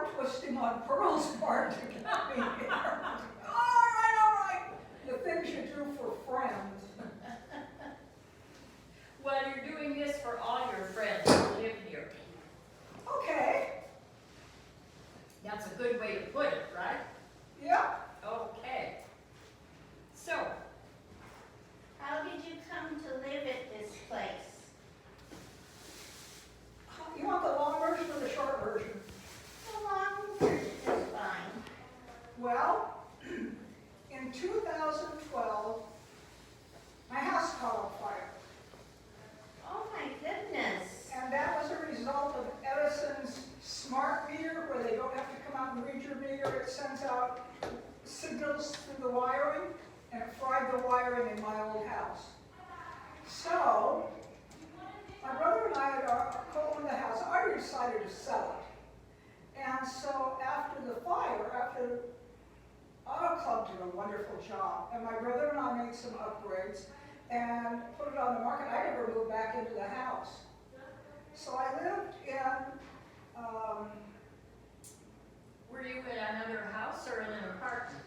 arm twisting on Pearl's part to get me here. All right. The things you do for friends. Well, you're doing this for all your friends who live here. Okay. That's a good way to put it, right? Yeah. Okay. So, How did you come to live at this place? You want the long version or the short version? The long version is fine. Well, in 2012, my house caught on fire. Oh my goodness. And that was a result of Edison's smart meter, where they don't have to come out and read your meter. It sends out signals through the wiring, and it fried the wiring in my old house. So, my brother and I had co-owned the house. I already decided to sell it. And so after the fire, after Auto Club did a wonderful job, and my brother and I made some upgrades and put it on the market. I never moved back into the house. So I lived in, were you in another house or in an apartment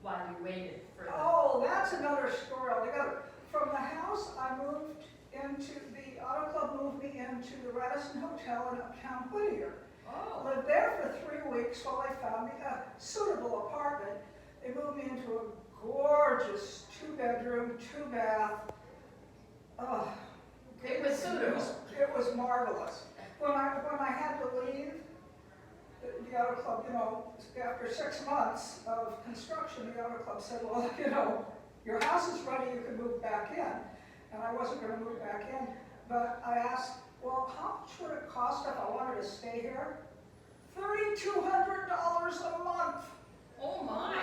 while you waited for the... oh, that's another story altogether. From the house, I moved into, the Auto Club moved me into the Radisson Hotel in Uptown Whittier. Oh, I lived there for 3 weeks while I found me a suitable apartment. They moved me into a gorgeous 2-bedroom, 2-bath. Oh, it was suitable. It was marvelous. When I had to leave the Auto Club, after 6 months of construction, the Auto Club said, well, your house is ready, you can move back in. And I wasn't going to move back in, but I asked, well, how much would it cost if I wanted to stay here? $3,200 a month. Oh my.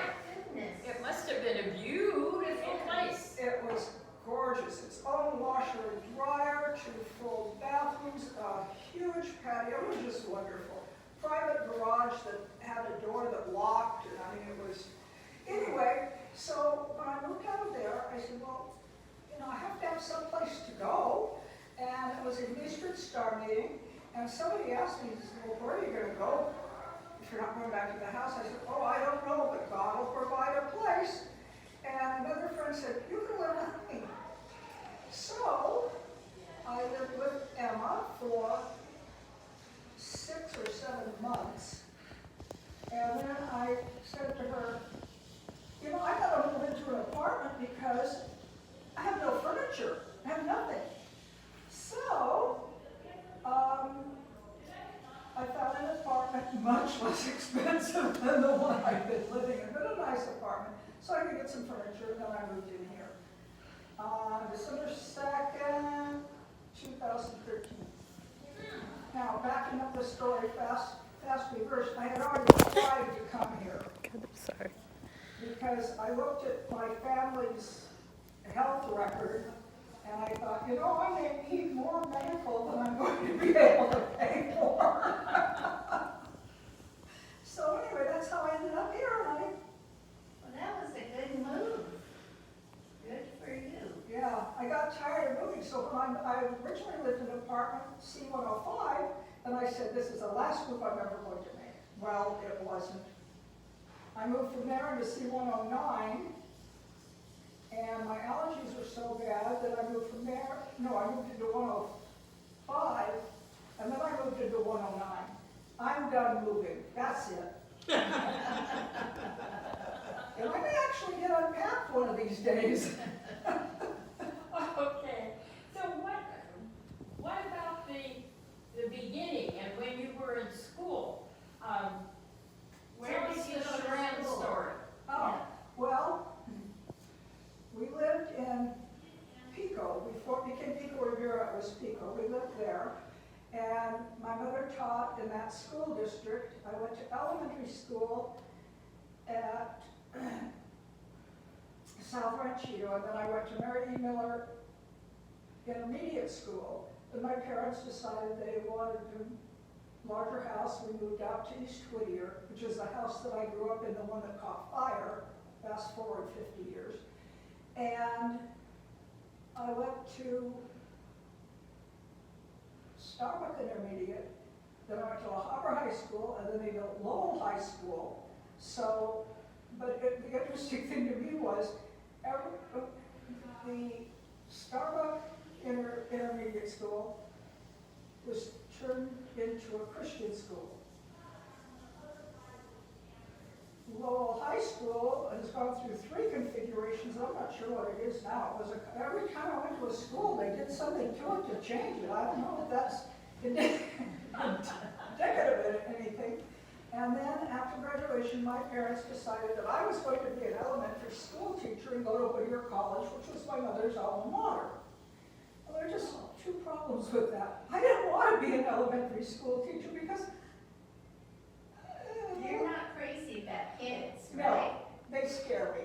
Goodness. It must have been a beautiful place. It was gorgeous. Its own washer and dryer, 2 full bathrooms, a huge patio. It was just wonderful. Private garage that had a door that locked, and it was... Anyway, so when I moved out of there, I said, well, I have to have some place to go. And it was a District Star meeting, and somebody asked me, well, where are you going to go if you're not going back to the house? I said, oh, I don't know, but God will provide a place. And another friend said, you can live with me. So I lived with Emma for 6 or 7 months. And then I said to her, I got to move into an apartment because I have no furniture. I have nothing. So I found an apartment much less expensive than the one I'd been living in, but a nice apartment. So I could get some furniture, and then I moved in here. December 2nd, 2013. Now, backing up the story fast reverse, I had already applied to come here. God, I'm sorry. Because I looked at my family's health record, and I thought, I may need more medical than I'm going to be able to pay for. So anyway, that's how I ended up here, honey. Well, that was a good move. Good for you. Yeah, I got tired of moving, so when I originally lived in apartment C105, and I said, this is the last move I'm ever going to make. Well, it wasn't. I moved from there into C109, and my allergies were so bad that I moved from there. No, I moved into 105, and then I moved into 109. I'm done moving. That's it. And I may actually get unpacked one of these days. Okay. So what about the beginning and when you were in school? Where Tell did us you go the to grand school? story. Oh, well, we lived in Pico. Before it became Pico Rivera, it was Pico. We lived there. And my mother taught in that school district. I went to elementary school at South Ranchito, and then I went to Mary E. Miller Intermediate School. Then my parents decided they wanted a larger house. We moved out to East Whittier, which is the house that I grew up in, the one that caught fire, fast forward 50 years. And I went to Starbuck Intermediate, then I went to La Habra High School, and then they built Lowell High School. So, but the interesting thing to me was, the Starbuck Intermediate School was turned into a Christian school. Lowell High School has gone through 3 configurations. I'm not sure what it is now. It was every time I went to a school, they did something to it to change it. I don't know if that's indicative of anything. And then after graduation, my parents decided that I was going to be an elementary school teacher and go to Whittier College, which was my mother's alma mater. Well, there are just 2 problems with that. I didn't want to be an elementary school teacher because You're not crazy about kids, no, right? they scare me.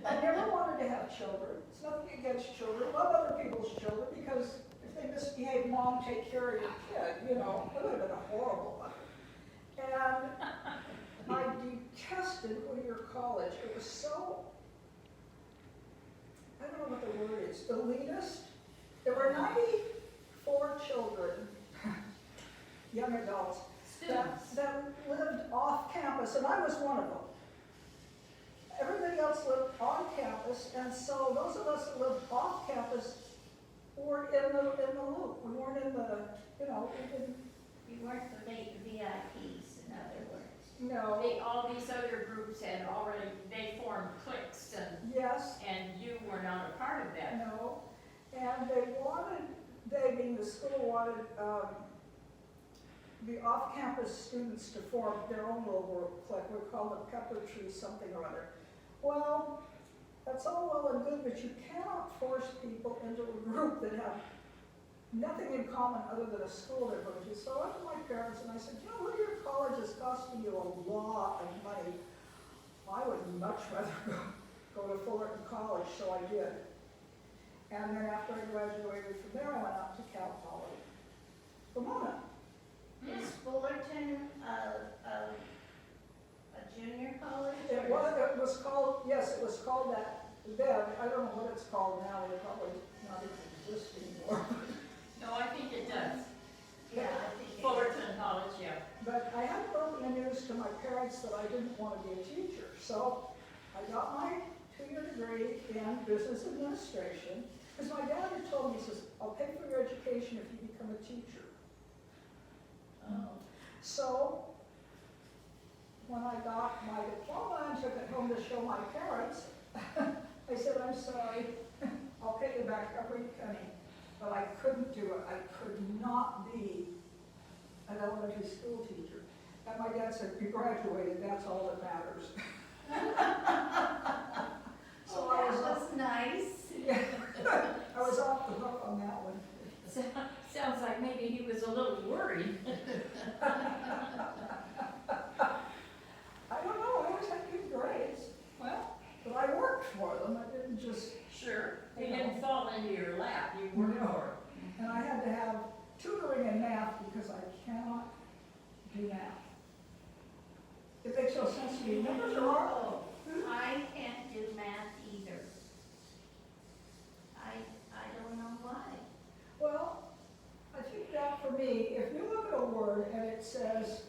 I never wanted to have children. It's nothing against children. Love other people's children because if they misbehave, mom, take care of your kid. You know, it would have been a horrible life. And I detested Whittier College. It was so, I don't know what the word is, elitist. There were 94 children, young adults, that lived off campus, and I was one of them. Everybody else lived on campus, and so those of us that lived off campus were in the loop. We weren't in the, you know, we didn't. You weren't the VIPs, in other words. No. All these other groups had already, they formed cliques Yes. and you were not a part of that. No. And they being the school wanted the off-campus students to form their own little group, like we call it Pepper Tree something or other. Well, that's all well and good, but you cannot force people into a group that have nothing in common other than a school they're going to. So I went to my parents and I said, you know, Whittier College is costing you a lot of money. I would much rather go to Fullerton College, so I did. And then after I graduated from there, I went out to Cal Poly, Pomona. Is Fullerton a junior college? It was called, yes, it was called that then. I don't know what it's called now. It probably not even exists anymore. No, I think it does. Yeah, I think it is. Fullerton College, yeah. But I had broken the news to my parents that I didn't want to be a teacher. So I got my 2-year degree in business administration. Because my dad had told me, he says, I'll pay for your education if you become a teacher. Oh. So when I got my diploma and took it home to show my parents, I said, I'm sorry, I'll pay you back every penny. But I couldn't do it. I could not be an elementary school teacher. And my dad said, you graduated, that's all that matters. So I was That was nice. yeah, I was off the hook on that one. Sounds like maybe he was a little worried. I don't know, I always had good grades. Well, But I worked for them, I didn't just, sure. He You know. didn't fall into your lap, you worked No. for and I had to have tutoring in math because I cannot do math. It makes no sense to me. Numbers are hard. Oh, I can't do math either. I don't know why. Well, I think that for me, if you look at a word and it says,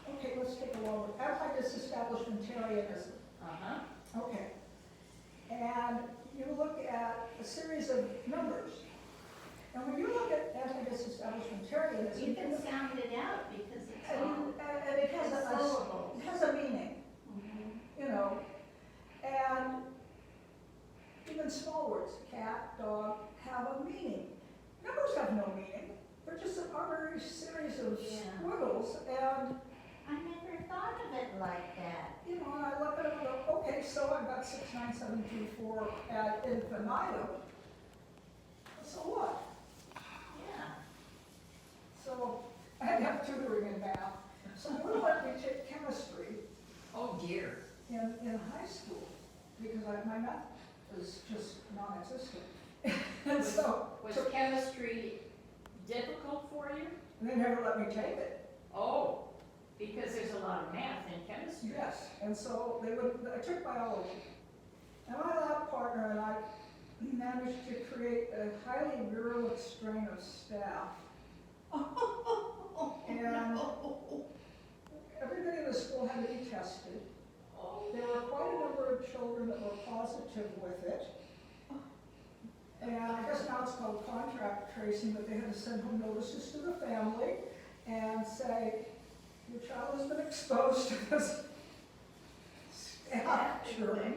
okay, let's take a look. Anti-disestablishmentarianism. Uh-huh. Okay. And you look at a series of numbers. And when you look at anti-disestablishmentarianism, You can sound it out because it's all and it has syllables. it has a meaning, Mhm. you know. And even small words, cat, dog, have a meaning. Numbers have no meaning. They're just an arbitrary series of Yeah. squiggles. And, I never thought of it like that. you know, and I look at it and go, okay, so I've got 69724 ad infinitum. So what? Yeah. So I had to have tutoring in math. So they wouldn't let me take chemistry Oh dear. in high school because my math was just non-existent. And so Was chemistry difficult for you? they never let me take it. Oh, because there's a lot of math in chemistry. Yes, and so I took biology. And my lab partner and I managed to create a highly virulent strain of staph. And everybody in the school had to be tested. There were quite a number of children that were positive with it. And I guess now it's called contact tracing, but they had to send home notices to the family and say, your child has been exposed to this staph germ.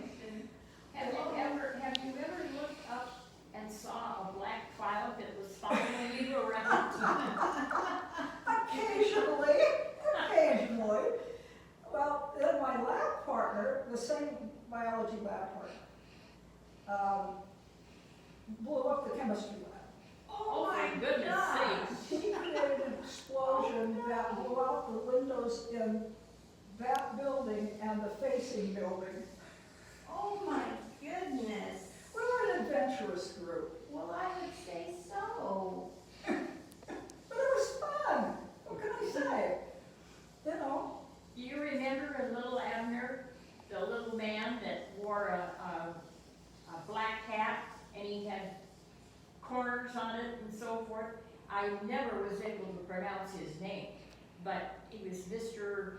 Have you ever looked up and saw a black cloud that was following you around? Occasionally. Well, then my lab partner, the same biology lab partner, blew up the chemistry lab. Oh, for goodness sakes. He created an explosion that blew out the windows in that building and the facing building. Oh my goodness. We were an adventurous group, Well, I would say so. but it was fun. What can I say? You know, Do you remember little Abner, the little man that wore a black hat and he had corners on it and so forth? I never was able to pronounce his name, but he was Mr.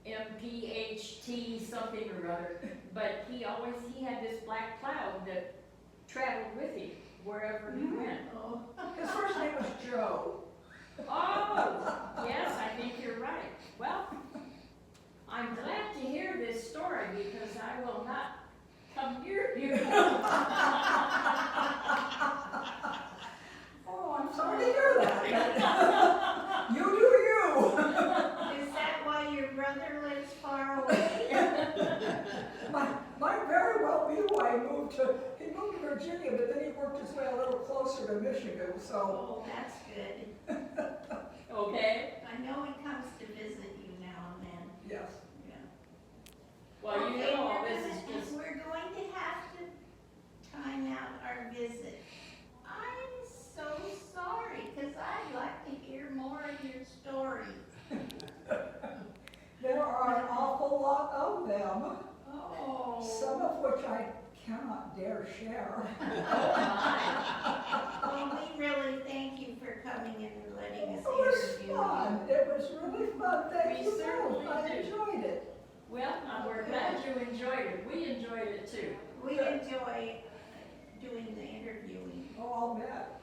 MPHT something or other. But he had this black cloud that traveled with him wherever he went. Oh. his first name was Joe. Oh, yes, I think you're right. Well, I'm glad to hear this story because I will not come near you. Oh, I'm sorry to hear that. You do you. Is that why your brother lives far away? Might very well be why he moved to Virginia, but then he worked his way a little closer to Michigan, so. Oh, that's good. Okay? I know he comes to visit you now and then. Yes. Yeah. Well, you Okay, know, we're this is gonna- just, We're going to have to time out our visit. I'm so sorry, because I'd like to hear more of your story. There are an awful lot of them, Oh. some of which I cannot dare share. oh my. Well, we really thank you for coming and letting us It was interview fun, you. it was really fun, thank We you certainly both, I did. enjoyed it. Well, we're glad you enjoyed it. We enjoyed it too. We enjoy doing the interviewing. Oh, I'll bet.